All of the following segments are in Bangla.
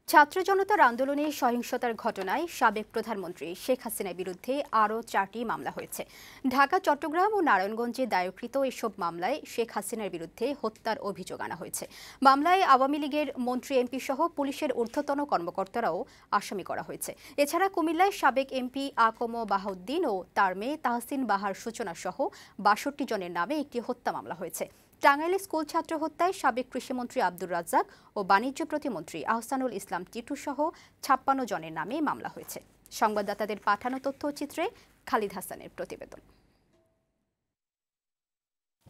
ছাত্র জনতার আন্দোলনে সহিংসতার ঘটনায় সাবেক প্রধানমন্ত্রী শেখ হাসিনার বিরুদ্ধে আরও 4টি মামলা হয়েছে। ঢাকা, চট্টগ্রাম ও নারায়ণগঞ্জে দায়েরকৃত এসব মামলায় শেখ হাসিনার বিরুদ্ধে হত্যার অভিযোগ আনা হয়েছে। মামলায় আওয়ামী লীগের মন্ত্রী এমপি সহ পুলিশের ঊর্ধ্বতন কর্মকর্তারাও আসামি করা হয়েছে। এছাড়া কুমিল্লায় সাবেক এমপি আকম বাহাউদ্দিন ও তার মেয়ে তাহসিন বাহার সূচনা সহ 62 জনের নামে একটি হত্যা মামলা হয়েছে। টাঙ্গাইলে স্কুল ছাত্র হত্যায় সাবেক কৃষিমন্ত্রী আব্দুর রাজ্জাক ও বাণিজ্য প্রতিমন্ত্রী আহসানুল ইসলাম টিটু সহ 56 জনের নামে মামলা হয়েছে। সংবাদদাতাদের পাঠানো তথ্যচিত্রে খালিদ হাসানের প্রতিবেদন।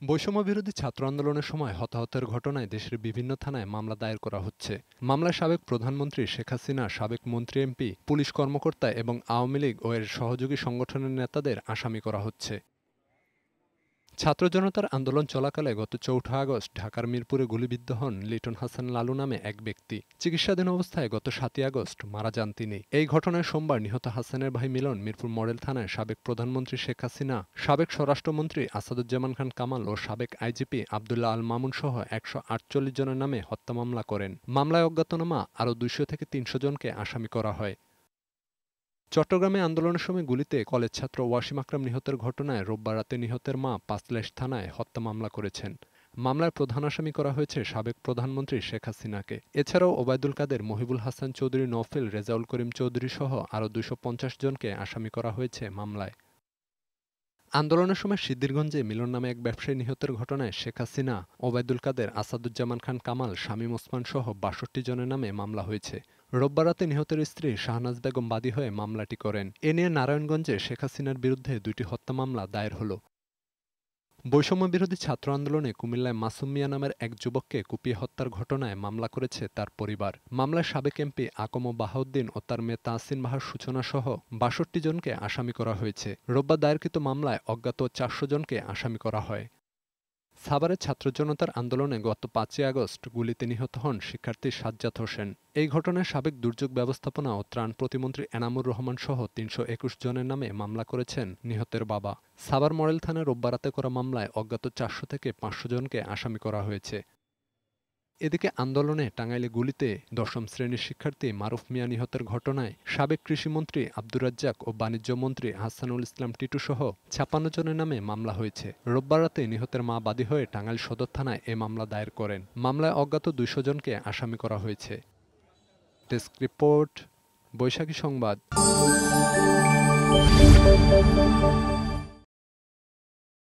বৈষম্যবিরোধী ছাত্র আন্দোলনের সময় হতাহতের ঘটনায় দেশের বিভিন্ন থানায় মামলা দায়ের করা হচ্ছে। মামলায় সাবেক প্রধানমন্ত্রী শেখ হাসিনা, সাবেক মন্ত্রী এমপি, পুলিশ কর্মকর্তা এবং আওয়ামী লীগ ও এর সহযোগী সংগঠনের নেতাদের আসামি করা হচ্ছে। ছাত্র জনতার আন্দোলন চলাকালে গত 4 আগস্ট ঢাকার মিরপুরে গুলিবিদ্ধ হন লিটন হাসান লালু নামে এক ব্যক্তি। চিকিৎসাধীন অবস্থায় গত 7 আগস্ট মারা যান তিনি। এই ঘটনায় সোমবার নিহত হাসানের ভাই মিলন মিরপুর মডেল থানায় সাবেক প্রধানমন্ত্রী শেখ হাসিনা, সাবেক স্বরাষ্ট্রমন্ত্রী আসাদুজ্জামান খান কামাল ও সাবেক আইজিপি আবদুল্লাহ আল মামুন সহ 148 জনের নামে হত্যা মামলা করেন। মামলায় অজ্ঞাতনামা আরও 200 থেকে 300 জনকে আসামি করা হয়। চট্টগ্রামে আন্দোলনের সময় গুলিতে কলেজ ছাত্র ওয়াসিম আকরাম নিহতের ঘটনায় রোববার রাতে নিহতের মা পাঁচলাইশ থানায় হত্যা মামলা করেছেন। মামলার প্রধান আসামি করা হয়েছে সাবেক প্রধানমন্ত্রী শেখ হাসিনাকে। এছাড়াও ওবায়দুল কাদের, মহিবুল হাসান চৌধুরী, নওফেল, রেজাউল করিম চৌধুরী সহ আরও 250 জনকে আসামি করা হয়েছে মামলায়। আন্দোলনের সময় সিদ্ধিরগঞ্জে মিলন নামে এক ব্যবসায়ী নিহতের ঘটনায় শেখ হাসিনা, ওবায়দুল কাদের, আসাদুজ্জামান খান কামাল, শামীম ওসমান সহ 62 জনের নামে মামলা হয়েছে। রোববার রাতে নিহতের স্ত্রী শাহনাজ বেগম বাদী হয়ে মামলাটি করেন। এ নিয়ে নারায়ণগঞ্জে শেখ হাসিনার বিরুদ্ধে 2টি হত্যা মামলা দায়ের হল। বৈষম্যবিরোধী ছাত্র আন্দোলনে কুমিল্লায় মাসুম মিয়া নামের এক যুবককে কুপিয়ে হত্যার ঘটনায় মামলা করেছে তার পরিবার। মামলায় সাবেক এমপি আকম বাহাউদ্দিন ও তার মেয়ে তাহসিন বাহার সূচনা সহ 62 জনকে আসামি করা হয়েছে। রোববার দায়েরকৃত মামলায় অজ্ঞাত 400 জনকে আসামি করা হয়। সাভারে ছাত্র জনতার আন্দোলনে গত 5 আগস্ট গুলিতে নিহত হন শিক্ষার্থী সাজ্জাদ হোসেন। এই ঘটনায় সাবেক দুর্যোগ ব্যবস্থাপনা ও ত্রাণ প্রতিমন্ত্রী এনামুর রহমান সহ 321 জনের নামে মামলা করেছেন নিহতের বাবা। সাভার মডেল থানায় রোববার রাতে করা মামলায় অজ্ঞাত 400 থেকে 500 জনকে আসামি করা হয়েছে। এদিকে আন্দোলনে টাঙ্গাইলে গুলিতে 10ম শ্রেণীর শিক্ষার্থী মারুফ মিয়া নিহতের ঘটনায় সাবেক কৃষিমন্ত্রী আব্দুর রাজ্জাক ও বাণিজ্য মন্ত্রী আহসানুল ইসলাম টিটু সহ 56 জনের নামে মামলা হয়েছে। রোববার রাতে নিহতের মা বাদী হয়ে টাঙ্গাইল সদর থানায় এ মামলা দায়ের করেন। মামলায় অজ্ঞাত 200 জনকে আসামি করা হয়েছে। ডেস্ক রিপোর্ট, বৈশাখী সংবাদ।